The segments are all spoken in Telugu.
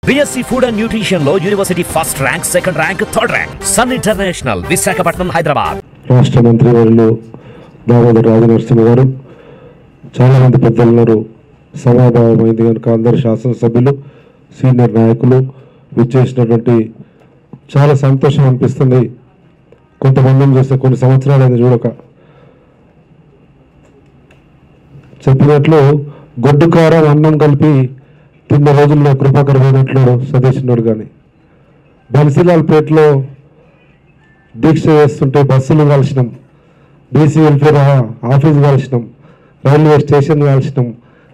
BSc Food and Nutrition లో university first rank, second rank, third rank. Sun international, Visakhapatnam, Hyderabad. రాష్ట్ర మంత్రి వర్యులు దామోదర్ రాజనరసింహ గారు, చాలా మంది పెద్దలు ఉన్నారు. సమాభావమైంది కనుక అందరు శాసనసభ్యులు, సీనియర్ నాయకులు విచ్చేసినటువంటి చాలా సంతోషం అనిపిస్తుంది. కొంతమందిని చూస్తే కొన్ని సంవత్సరాలైంది చూడక. చెప్పినట్లు గొడ్డు కారం అన్నం కలిపి తిన్న రోజుల్లో కృపాకర్ పోయినట్లు సదేశినాడు. కానీ బన్సీలాల్పేటలో దీక్ష చేస్తుంటే బస్సులు కాల్చినాం, బీసీ వెల్ఫేర్ ఆఫీస్ కాల్చినాం, రైల్వే స్టేషన్ కాల్చినాం,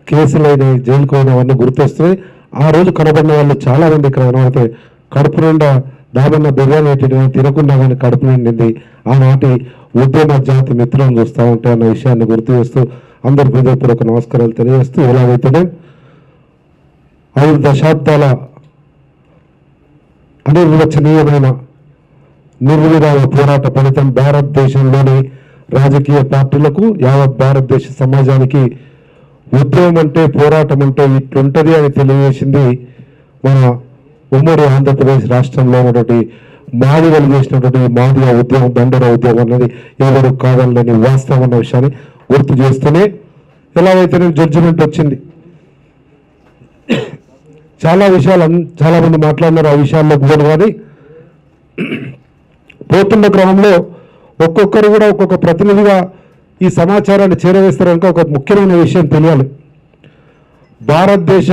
కేసులు అయినాయి, జైలుకు అయినా అవన్నీ గుర్తొస్తున్నాయి. ఆ రోజు కనబడిన వాళ్ళు చాలామంది ఇక్కడ కనబడితే కడుపు నిండా దాబన్న బిర్యానీ తినకుండా కానీ కడుపు నిండింది. ఆనాటి ఉద్యమ జాతి మిత్రులను చూస్తూ ఉంటే అన్న విషయాన్ని గుర్తు చేస్తూ అందరి హృదయపూర్వక నమస్కారాలు తెలియజేస్తూ, ఎలాగైతేనే 5 దశాబ్దాల అనిర్వచనీయమైన నిర్విరామ పోరాట ఫలితం భారతదేశంలోని రాజకీయ పార్టీలకు, యావత్ భారతదేశ సమాజానికి ఉద్యమం అంటే, పోరాటం అంటే ఇట్లుంటుంది అని తెలియజేసింది మన ఉమ్మడి ఆంధ్రప్రదేశ్ రాష్ట్రంలో ఉన్నటువంటి మాదిగలు చేసినటువంటి మాదిగ ఉద్యమం, దండర ఉద్యమం అనేది ఎవరు కావాలని వాస్తవం అన్న విషయాన్ని గుర్తు చేస్తూనే, ఎలాగైతేనే జడ్జిమెంట్ వచ్చింది. చాలా విషయాలు చాలామంది మాట్లాడినారు, ఆ విషయాల్లో పోను. కానీ పోతున్న క్రమంలో ఒక్కొక్కరు కూడా ఒక్కొక్క ప్రతినిధిగా ఈ సమాచారాన్ని చేరవేస్తారనుక ఒక ముఖ్యమైన విషయం తెలియాలి. భారతదేశ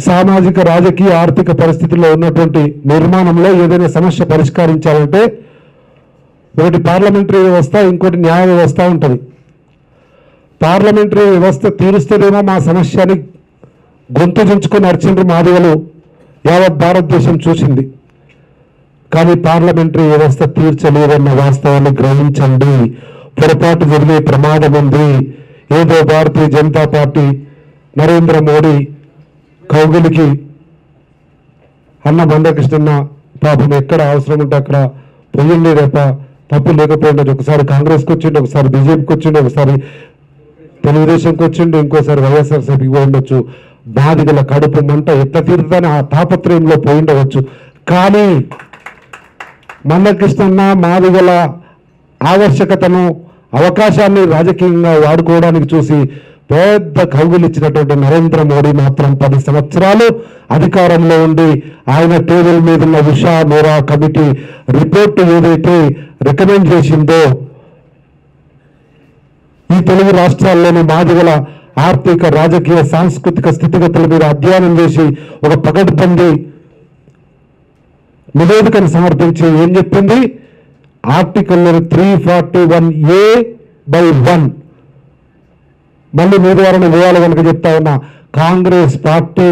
సామాజిక, రాజకీయ, ఆర్థిక పరిస్థితుల్లో ఉన్నటువంటి నిర్మాణంలో ఏదైనా సమస్య పరిష్కరించాలంటే ఒకటి పార్లమెంటరీ వ్యవస్థ, ఇంకోటి న్యాయ వ్యవస్థ ఉంటుంది. పార్లమెంటరీ వ్యవస్థ తీరుస్తేనేమో మా సమస్యని గొంతు చుంచుకొని అర్చిండ్రు మాదిగలు, యావత్ భారతదేశం చూసింది. కానీ పార్లమెంటరీ వ్యవస్థ తీర్చలేదన్న వాస్తవాన్ని గ్రహించండి. పొరపాటు జరిగే ప్రమాదం ఉంది. ఏదో భారతీయ జనతా పార్టీ, నరేంద్ర మోడీ కౌగిలికి అన్న మందకృష్ణన్న పాపం ఎక్కడ అవసరం ఉంటే అక్కడ పోయిండే రేప తప్పు లేకపోయిండదు. ఒకసారి కాంగ్రెస్కి వచ్చిండు, ఒకసారి బీజేపీకి వచ్చిండు, ఒకసారి తెలుగుదేశంకి వచ్చిండు, ఇంకోసారి వైఎస్ఆర్సీపీకి పోయిండొచ్చు. బాధితుల కడుపు మంట ఎట్లా తీరుతుందని ఆ తాపత్రయంలో పోయిండవచ్చు. కానీ మందకృష్ణన్న మాదిగల ఆవశ్యకతను, అవకాశాన్ని రాజకీయంగా వాడుకోవడానికి చూసి పెద్ద కౌగులిచ్చినటువంటి నరేంద్ర మోడీ మాత్రం 10 సంవత్సరాలు అధికారంలో ఉండి ఆయన టేబుల్ మీద ఉన్న ఉషా మేరా కమిటీ రిపోర్టు ఏదైతే రికమెండ్ చేసిందో, ఈ తెలుగు రాష్ట్రాల్లోని మాదిగల ఆర్థిక, రాజకీయ, సాంస్కృతిక స్థితిగతుల మీద అధ్యయనం చేసి ఒక పకడ్బందీ నివేదికను సమర్పించి ఏం చెప్పింది? ఆర్టికల్ 341A/1 మళ్ళీ మీ ద్వారా వివరాలు కనుక చెప్తా ఉన్నా, కాంగ్రెస్ పార్టీ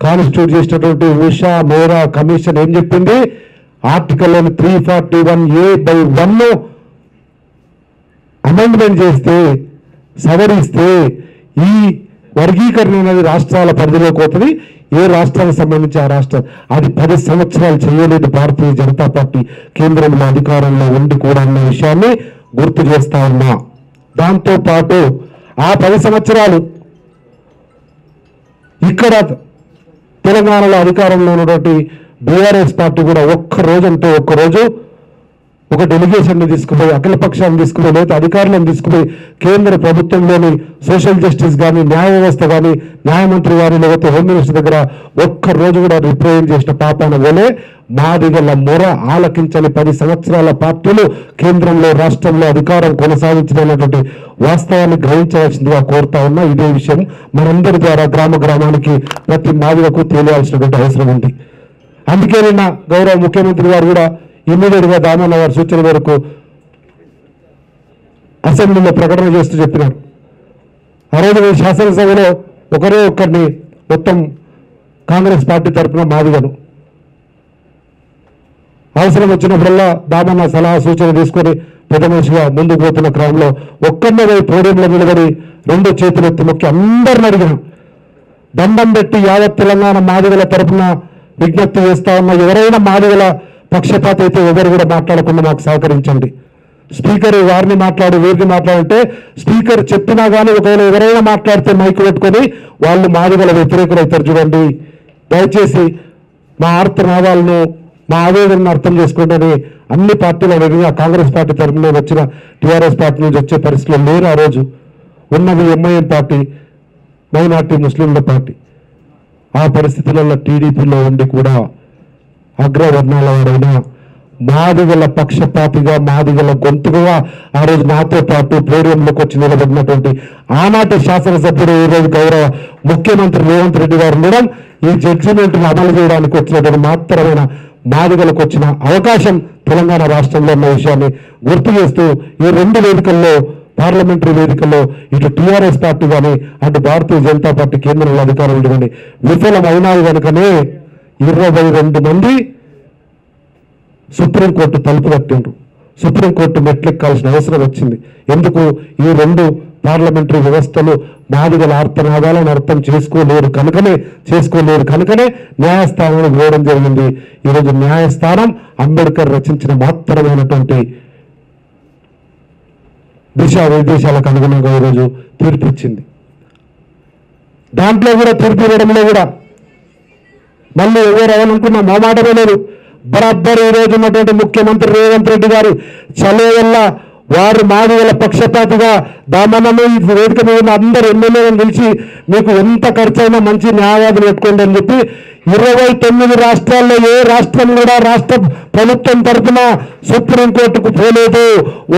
కాన్స్టిట్యూట్ చేసినటువంటి ఉషా మేరా కమిషన్ ఏం చెప్పింది? ఆర్టికల్ 341A/1 అమెండ్మెంట్ చేస్తే, సవరిస్తే ఈ వర్గీకరణ అనేది రాష్ట్రాల పరిధిలోకి పోతుంది. ఏ రాష్ట్రానికి సంబంధించి ఆ రాష్ట్రం. అది 10 సంవత్సరాలు చేయలేదు భారతీయ జనతా పార్టీ కేంద్రంలో అధికారంలో ఉండి కూడా అన్న విషయాన్ని గుర్తు చేస్తా ఉన్నా. దాంతోపాటు ఆ 10 సంవత్సరాలు ఇక్కడ తెలంగాణలో అధికారంలో ఉన్నటువంటి బీఆర్ఎస్ పార్టీ కూడా ఒక్కరోజు ఒక డెలిగేషన్ని తీసుకుపోయి, అఖిలపక్షాన్ని తీసుకుపోయి, లేదా అధికారులను తీసుకుపోయి కేంద్ర ప్రభుత్వంలోని సోషల్ జస్టిస్ కానీ, న్యాయ వ్యవస్థ కానీ, న్యాయమంత్రి కానీ, లేకపోతే హోమ్ మినిస్టర్ దగ్గర ఒక్కరోజు కూడా రిప్రజెంట్ చేసిన పాపాన వలే మాదిగల మొర ఆలకించని 10 సంవత్సరాల పార్టీలు కేంద్రంలో, రాష్ట్రంలో అధికారం కొనసాగించినటువంటి వాస్తవాన్ని గ్రహించవలసిందిగా కోరుతా ఉన్నా. ఇదే విషయం మనందరి ద్వారా గ్రామానికి ప్రతి మాదిగకు తెలియాల్సినటువంటి అవసరం ఉంది. అందుకే నిన్న గౌరవ ముఖ్యమంత్రి గారు కూడా ఇమ్మీడియట్గా దామన్న గారి సూచన మేరకు అసెంబ్లీలో ప్రకటన చేస్తూ చెప్పినారు. ఆ రోజు శాసనసభలో ఒక్కరిని మొత్తం కాంగ్రెస్ పార్టీ తరఫున మాదిగను అవసరం వచ్చినప్పుడల్లా దామన్న సలహా సూచన తీసుకొని పెద్ద మనిషిగా ముందుకు పోతున్న క్రమంలో ఒక్కరినే పోడియంలో నిలబడి 2 చేతులెత్తి మొక్కి అందరిని అడిగిన, దండం పెట్టి యావత్ తెలంగాణ మాదిగల తరఫున విజ్ఞప్తి చేస్తా ఉన్న, ఎవరైనా మాదిగల పక్షపాత అయితే ఎవరు కూడా మాట్లాడకుండా మాకు సహకరించండి. స్పీకర్ వారిని మాట్లాడు వీరిని మాట్లాడంటే స్పీకర్ చెప్పినా కానీ ఒకవేళ ఎవరైనా మాట్లాడితే మైకు పెట్టుకొని వాళ్ళు మాదిగల వ్యతిరేకులు అవుతారు. చూడండి, దయచేసి మా ఆర్తనాదాలను మా ఆవేదనను అర్థం చేసుకుంటేనే అన్ని పార్టీల విధంగా కాంగ్రెస్ పార్టీ తరఫున వచ్చిన టీఆర్ఎస్ పార్టీ నుంచి వచ్చే పరిస్థితులు లేరు. ఆ రోజు ఉన్నది ఎంఐఎం పార్టీ, మైనార్టీ ముస్లింల పార్టీ. ఆ పరిస్థితులలో టీడీపీలో ఉండి కూడా అగ్రవర్ణాల వారైనా మాదిగల పక్షపాతిగా మాదిగల గొంతుగా ఆ రోజు నాతో పాటు ప్లేడియంలోకి వచ్చి నిలబడినటువంటి ఆనాటి శాసనసభ్యుడు ఈరోజు గౌరవ ముఖ్యమంత్రి రేవంత్ రెడ్డి గారు కూడా ఈ జడ్జిమెంట్ను అమలు చేయడానికి వచ్చినటువంటి మాత్రమైన మాదిగలకు వచ్చిన అవకాశం తెలంగాణ రాష్ట్రంలో ఉన్న విషయాన్ని గుర్తు చేస్తూ ఈ రెండు వేదికల్లో పార్లమెంటరీ వేదికల్లో ఇటు టీఆర్ఎస్ పార్టీ కానీ అటు భారతీయ జనతా పార్టీ కేంద్రంలో అధికారులు కానీ విఫలమైనాయి కనుకనే 22 మంది సుప్రీంకోర్టు తలుపు తట్టిండ్రు. సుప్రీంకోర్టు మెట్లెక్కాల్సిన అవసరం వచ్చింది. ఎందుకు? ఈ రెండు పార్లమెంటరీ వ్యవస్థలు మాదిగల ఆర్తనాదాలను అర్థం చేసుకోలేరు కనుకనే న్యాయస్థానానికి పోవడం జరిగింది. ఈరోజు న్యాయస్థానం అంబేద్కర్ రచించిన మాత్రమైనటువంటి దిశా విదేశాలకు అనుగుణంగా ఈరోజు తీర్పు ఇచ్చింది. దాంట్లో కూడా తీర్పు ఇవ్వడంలో కూడా మళ్ళీ ఎవరు అవనుకున్నా మా మాటమే లేదు. బరాబర్ ఈరోజు ఉన్నటువంటి ముఖ్యమంత్రి రేవంత్ రెడ్డి గారు చలే వల్ల వారు మాదిగల పక్షపాతిగా దామనము ఈ వేదిక మీద అందరు ఎమ్మెల్యేలను పిలిచి మీకు ఎంత ఖర్చు అయినా మంచి న్యాయవాదులు పెట్టుకోండి అని చెప్పి 29 రాష్ట్రాల్లో ఏ రాష్ట్రం కూడా రాష్ట్ర ప్రభుత్వం తరఫున సుప్రీంకోర్టుకు పోలేదు.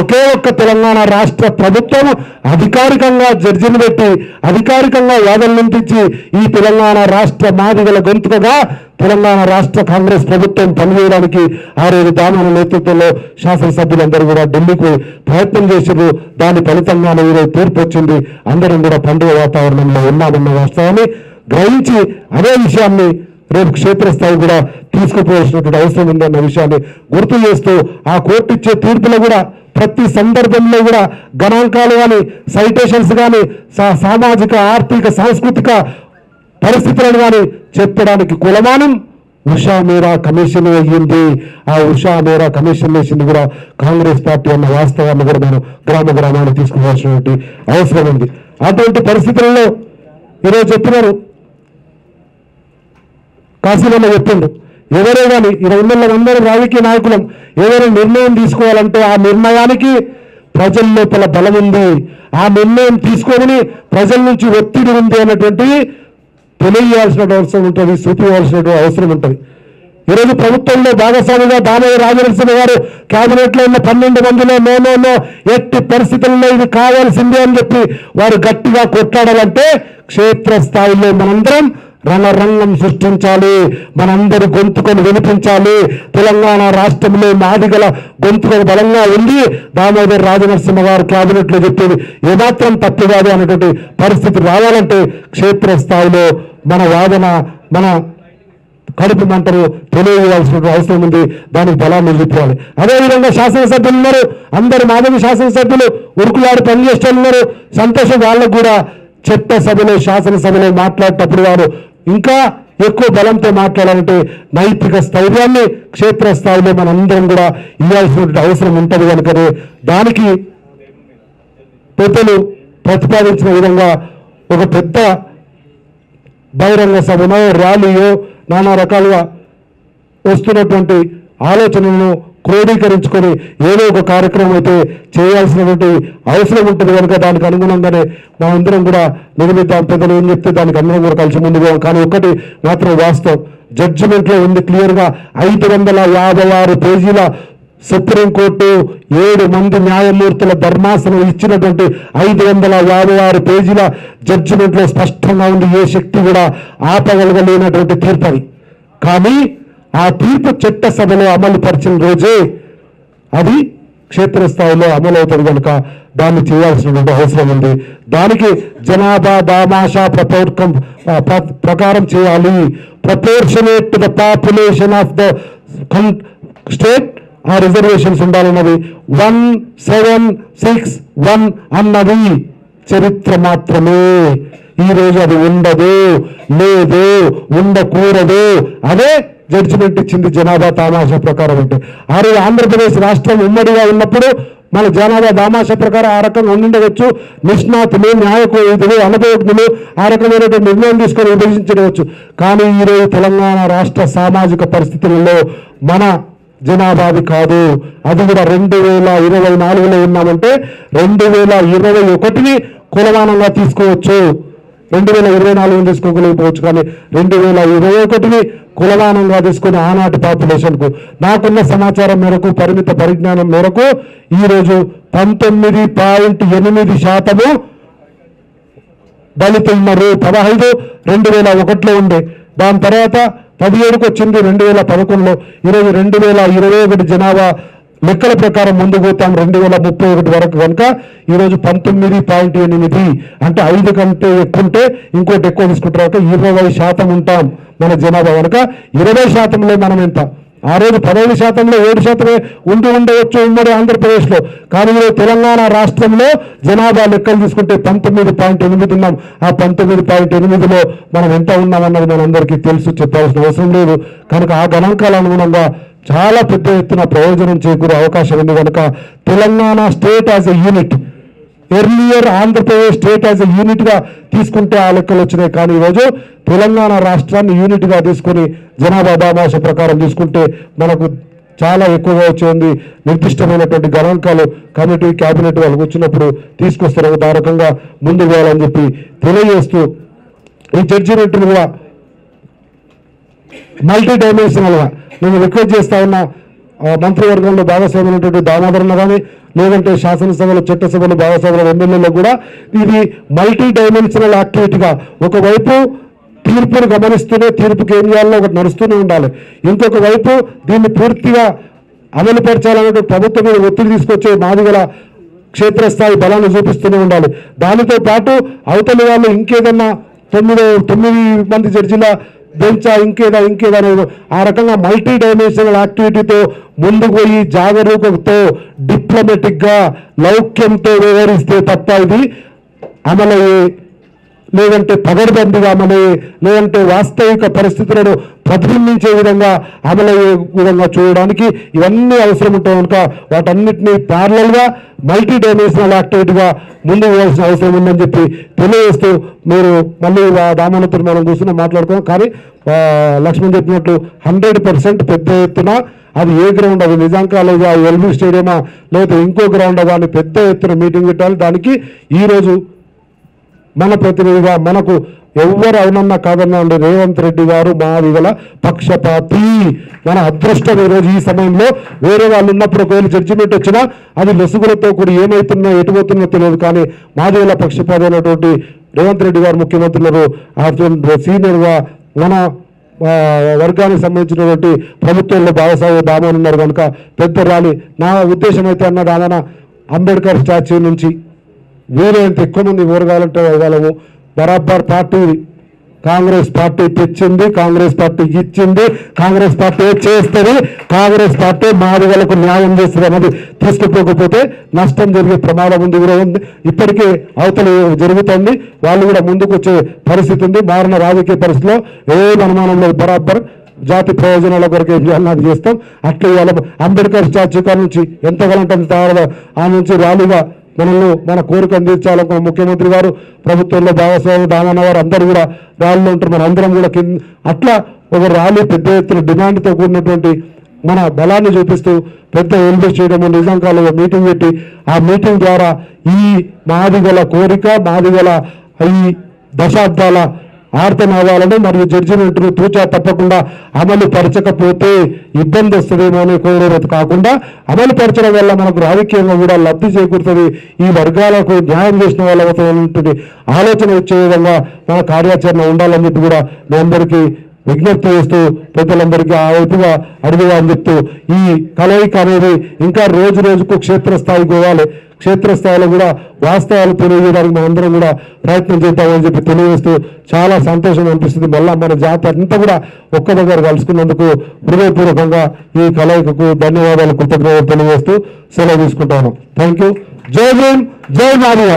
ఒకే ఒక్క తెలంగాణ రాష్ట్ర ప్రభుత్వం అధికారికంగా జడ్జిని పెట్టి అధికారికంగా వాదనలు వినిపించి ఈ తెలంగాణ రాష్ట్ర మాదిగల గొంతుకగా తెలంగాణ రాష్ట్ర కాంగ్రెస్ ప్రభుత్వం పనిచేయడానికి ఆ రోజు దామన నేతృత్వంలో శాసనసభ్యులందరూ కూడా ఢిల్లీకి ప్రయత్నం చేశారు. దాని ఫలితంగానే ఈరోజు తీర్పు వచ్చింది. అందరం కూడా పండుగ వాతావరణంలో ఉన్నామన్న వాస్తవాన్ని గ్రహించి అదే విషయాన్ని రేపు క్షేత్రస్థాయి కూడా తీసుకుపోవాల్సినటువంటి అవసరం ఉందన్న విషయాన్ని గుర్తు చేస్తూ ఆ కోర్టు ఇచ్చే తీర్పులో కూడా ప్రతి సందర్భంలో కూడా గణాంకాలు కానీ సైటేషన్స్ కానీ సామాజిక ఆర్థిక సాంస్కృతిక పరిస్థితులను కానీ చెప్పడానికి కులమానం ఉషా మేరా కమిషన్ అయ్యింది. ఆ ఉషా మేరా కమిషన్ వేసింది కూడా కాంగ్రెస్ పార్టీ అన్న వాస్తవాన్ని కూడా మనం గ్రామానికి తీసుకోవాల్సినటువంటి అవసరం ఉంది. అటువంటి పరిస్థితుల్లో ఈరోజు చెప్తున్నారు, కాశీలో చెప్పిండు, ఎవరే కానీ 20 అందరూ రాజకీయ నాయకులం ఎవరైనా నిర్ణయం తీసుకోవాలంటే ఆ నిర్ణయానికి ప్రజల లోపల బలం ఉంది, ఆ నిర్ణయం తీసుకోమని ప్రజల నుంచి ఒత్తిడి ఉంది అన్నటువంటి తెలియజేయాల్సిన అవసరం ఉంటుంది, చూపించాల్సిన అవసరం ఉంటుంది. ఈరోజు ప్రభుత్వంలో భాగస్వామిగా దామయ్య రాజనరసింహ గారు క్యాబినెట్లో ఉన్న 12 మందిలో నో ఎట్టి పరిస్థితుల్లో ఇది కావాల్సిందే అని చెప్పి వారు గట్టిగా కొట్లాడాలంటే క్షేత్రస్థాయిలో మనందరం రణరంగం సృష్టించాలి, మనందరి గొంతుకొని వినిపించాలి. తెలంగాణ రాష్ట్రంలో మాదిగల గొంతుకొని బలంగా ఉంది. దామోదర్ రాజనరసింహ గారు క్యాబినెట్లో చెప్పేది ఏమాత్రం తప్పు కాదు అనేటువంటి పరిస్థితి రావాలంటే క్షేత్రస్థాయిలో మన వాదన మన కడుపు మంటలు తెలియజేయాల్సిన అవసరం ఉంది. దానికి బలాన్ని చూపించాలి. అదేవిధంగా శాసనసభ్యులు ఉన్నారు, అందరు మాదిగ శాసనసభ్యులు ఉరుకులాడి పనిచేస్తూ ఉన్నారు. సంతోషం. వాళ్ళకు కూడా చట్టసభలో శాసనసభలో మాట్లాడేటప్పుడు వారు ఇంకా ఎక్కువ బలంతో మాట్లాడాలంటే నైతిక స్థైర్యాన్ని క్షేత్రస్థాయిలో మనందరం కూడా ఇవ్వాల్సినటువంటి అవసరం ఉంటుంది. కనుకనే దానికి పెద్దలు ప్రతిపాదించిన విధంగా ఒక పెద్ద బహిరంగ సభనో ర్యాలీయో నానా రకాలుగా వస్తున్నటువంటి ఆలోచనలను క్రోడీకరించుకొని ఏదో ఒక కార్యక్రమం అయితే చేయాల్సినటువంటి అవసరం ఉంటుంది. కనుక దానికి అనుగుణంగానే మనందరం కూడా నిర్మిద్దాం. పెద్దలు ఏం చెప్తే దానికి అందరం కూడా కలిసి ముందుకు పోవాలి. కానీ ఒకటి మాత్రం వాస్తవం, జడ్జిమెంట్లో ఉంది క్లియర్గా 556 పేజీల సుప్రీంకోర్టు 7 మంది న్యాయమూర్తుల ధర్మాసనం ఇచ్చినటువంటి 556 పేజీల జడ్జిమెంట్లో స్పష్టంగా ఉంది. ఏ శక్తి కూడా ఆపగలగలేనటువంటి తీర్పు అది. కానీ ఆ తీర్పు చట్టసభలో అమలు పరిచిన రోజే అది క్షేత్రస్థాయిలో అమలు అవుతుంది. కనుక దాన్ని చేయాల్సినటువంటి అవసరం ఉంది. దానికి జనాభా దామాషా ప్రకారం చేయాలి. Proportionate to the population of the state ఆ రిజర్వేషన్స్ ఉండాలన్నది 1761 అన్నది చరిత్ర మాత్రమే. ఈరోజు అది ఉండదు, లేదు, ఉండకూడదు. అదే జడ్జిమెంట్ ఇచ్చింది జనాభా తామాషా ప్రకారం. అంటే ఆ రోజు ఆంధ్రప్రదేశ్ రాష్ట్రం ఉమ్మడిగా ఉన్నప్పుడు మన జనాభా దామాష ప్రకారం ఆ రకంగా ఉండిండవచ్చు. నిష్ణాతులు, న్యాయకోవిధులు, అనుభవజ్ఞులు ఆ రకమైనటువంటి నిర్ణయం తీసుకొని విభజించవచ్చు. కానీ ఈరోజు తెలంగాణ రాష్ట్ర సామాజిక పరిస్థితులలో మన జనాభాది కాదు. అది కూడా 2024లో ఉన్నామంటే 2021ని కులమానంగా తీసుకోవచ్చు. 2024 తీసుకోగలిగిపోవచ్చు, కానీ 2021ని కులమానంగా తీసుకుని ఆనాటి పాపులేషన్కు నాకున్న సమాచారం మేరకు, పరిమిత పరిజ్ఞానం మేరకు ఈరోజు 19.8% దళితులు ఉన్నారు. 15 2001లో ఉండే, దాని తర్వాత 17కు వచ్చింది 2011లో. ఈరోజు 2021 జనాభా లెక్కల ప్రకారం ముందుకు పోతాం 2031 వరకు కనుక ఈరోజు 19.8 అంటే 5 కంటే ఎక్కువ ఉంటే ఇంకోటి ఎక్కువ తీసుకుంటారు. 20% ఉంటాం మన జనాభా కనుక 20%లో మనం ఎంత? ఆ రోజు 15%లో 7% ఉంటూ ఉండవచ్చు ఉమ్మడి ఆంధ్రప్రదేశ్లో. కానీ తెలంగాణ రాష్ట్రంలో జనాభా లెక్కలు తీసుకుంటే 19.8 ఉన్నాం. ఆ 19.8లో మనం ఎంత ఉన్నామన్నది మనందరికీ తెలుసు, చెప్పాల్సిన అవసరం లేదు. కనుక ఆ గణాంకాల అనుగుణంగా చాలా పెద్ద ఎత్తున ప్రయోజనం చేకూరే అవకాశం ఉంది. కనుక Telangana state as a unit, earlier Andhra Pradesh state as a యూనిట్గా తీసుకుంటే ఆ లెక్కలు వచ్చినాయి. కానీ ఈరోజు తెలంగాణ రాష్ట్రాన్ని యూనిట్గా తీసుకొని జనాభా దామాష ప్రకారం తీసుకుంటే మనకు చాలా ఎక్కువగా వచ్చేది. నిర్దిష్టమైనటువంటి గణాంకాలు కమిటీ, క్యాబినెట్ వాళ్ళకి వచ్చినప్పుడు తీసుకొస్తారు. ఆ రకంగా ముందుకు పోవాలని చెప్పి తెలియజేస్తూ ఈ జడ్జిమెంట్ను కూడా మల్టీ డైమెన్షనల్గా నేను రిక్వెస్ట్ చేస్తా ఉన్నా. మంత్రివర్గంలో భాగస్వామైనటువంటి దామోదరన్న కానీ, లేదంటే శాసనసభలో, చట్టసభలో భాగస్వాముల ఎమ్మెల్యేలో కూడా ఇది మల్టీ డైమెన్షనల్ యాక్టివిటీగా ఒకవైపు తీర్పును గమనిస్తూనే తీర్పుకి ఏం చేయాలో ఒకటి నడుస్తూనే ఉండాలి. ఇంకొక వైపు దీన్ని పూర్తిగా అమలుపరచాలనే ప్రభుత్వం మీద ఒత్తిడి తీసుకొచ్చే మాదిగల క్షేత్రస్థాయి బలాన్ని చూపిస్తూనే ఉండాలి. దానితో పాటు అవతలి వాళ్ళు ఇంకేదన్నా 9 మంది జడ్జిల బెంచా ఇంకేదా అనేది ఆ రకంగా మల్టీ డైమెన్షనల్ యాక్టివిటీతో ముందుకు పోయి జాగరూకతతో డిప్లొమాటిక్గా లౌక్యంతో వ్యవహరిస్తే తప్ప ఇది అమలయ్యే, లేదంటే పగడబందిగా అమలయ్యే, లేదంటే వాస్తవిక పరిస్థితులను ప్రతిబింబించే విధంగా అమలయ్యే విధంగా చూడడానికి ఇవన్నీ అవసరం ఉంటాయి. కనుక వాటన్నిటినీ ప్యారలల్గా మల్టీ డైమెన్షనల్ యాక్టివిటీగా ముందుకు పోవాల్సిన అవసరం ఉందని చెప్పి తెలియజేస్తూ, మీరు మళ్ళీ దామోదర్తో మనం కూర్చుని మాట్లాడుకోం. కానీ లక్ష్మణ్ చెప్పినట్లు 100% పెద్ద ఎత్తున అది ఏ గ్రౌండ్, అది నిజాం కాలేజా, ఎల్బీ స్టేడియమా, లేదా ఇంకో గ్రౌండ్, దాన్ని పెద్ద ఎత్తున మీటింగ్ పెట్టాలి. దానికి ఈరోజు మన ప్రతినిధిగా మనకు ఎవరు అవునన్నా కాదన్నా ఉండే రేవంత్ రెడ్డి గారు మాదిగల పక్షపాతి. మన అదృష్టం ఈరోజు ఈ సమయంలో. వేరే వాళ్ళు ఉన్నప్పుడు ఒకవేళ జడ్జిమెంట్ వచ్చినా అది లొసుగులతో కూడా ఏమవుతున్నా ఎటుపోతున్నా తెలియదు. కానీ మాదిగల పక్షపాతి అయినటువంటి రేవంత్ రెడ్డి గారు ముఖ్యమంత్రులు సీనియర్గా మన వర్గానికి సంబంధించినటువంటి ప్రభుత్వంలో భాగస్వామ్య దామని ఉన్నారు. కనుక పెద్ద ర్యాలీ నా ఉద్దేశం అయితే అన్న దామన అంబేద్కర్ స్టాచ్యూ నుంచి వీలైనంత ఎక్కువ మంది ఊరగాలంటే వేయగలము. బరాబర్ పార్టీ కాంగ్రెస్ పార్టీ తెచ్చింది, కాంగ్రెస్ పార్టీ ఇచ్చింది, కాంగ్రెస్ పార్టీ చేస్తుంది, కాంగ్రెస్ పార్టీ మాదిగలకు న్యాయం చేస్తుంది అన్నది తీసుకుపోకపోతే నష్టం జరిగే ప్రమాదం ఉంది కూడా ఉంది. ఇప్పటికే అవతల జరుగుతుంది, వాళ్ళు కూడా ముందుకు వచ్చే పరిస్థితి ఉంది. మారిన రాజకీయ పరిస్థితిలో ఏం అనుమానం లేదు. బరాబర్ జాతి ప్రయోజనాల కొరకు ఏం చేయాలని చేస్తాం. అట్లా ఇవాళ అంబేద్కర్ స్టాచ్యూ కాడ నుంచి ఎంతగాలంటే ఆ నుంచి ర్యాలీగా మనల్ని మన కోరిక అందించాలనుకున్న ముఖ్యమంత్రి గారు, ప్రభుత్వంలో భాగస్వామి దామన్న వారు అందరూ కూడా ర్యాలీలో ఉంటారు. మన అందరం కూడా అట్లా ఒక ర్యాలీ పెద్ద ఎత్తున డిమాండ్తో కూడినటువంటి మన బలాన్ని చూపిస్తూ పెద్ద ఎలిబేట్ చేయడం, నిజాం కాలేజీలో మీటింగ్ పెట్టి ఆ మీటింగ్ ద్వారా ఈ మాదిగల కోరిక, మాదిగల ఈ దశాబ్దాల ఆర్తనాదాలను మరియు జడ్జిమెంట్ను తూచా తప్పకుండా అమలు పరచకపోతే ఇబ్బంది వస్తుందేమో అనే కోరేది కాకుండా అమలు పరచడం వల్ల మనకు రాజకీయంగా కూడా లబ్ధి చేకూరుతుంది. ఈ వర్గాలకు న్యాయం చేసిన వాళ్ళ ఉంటుంది ఆలోచన వచ్చే విధంగా మన కార్యాచరణ ఉండాలని చెప్పి కూడా మీ అందరికీ విజ్ఞప్తి చేస్తూ, పెద్దలందరికీ ఆ వైపుగా అడుగుగా అని చెప్తూ, ఈ కలయిక అనేది ఇంకా రోజు రోజుకు క్షేత్రస్థాయికి పోవాలి. క్షేత్రస్థాయిలో కూడా వాస్తవాలు తెలియజేయడానికి మనందరం కూడా ప్రయత్నం చేద్దామని చెప్పి తెలియజేస్తూ చాలా సంతోషం అనిపిస్తుంది. మళ్ళా మన జాతి అంతా కూడా ఒక్క దగ్గర కలుసుకున్నందుకు హృదయపూర్వకంగా ఈ కలయికకు ధన్యవాదాలు, కృతజ్ఞతలు తెలియజేస్తూ సెలవు తీసుకుంటాను. Thank you. జై భీమ్, జై మాదిగ.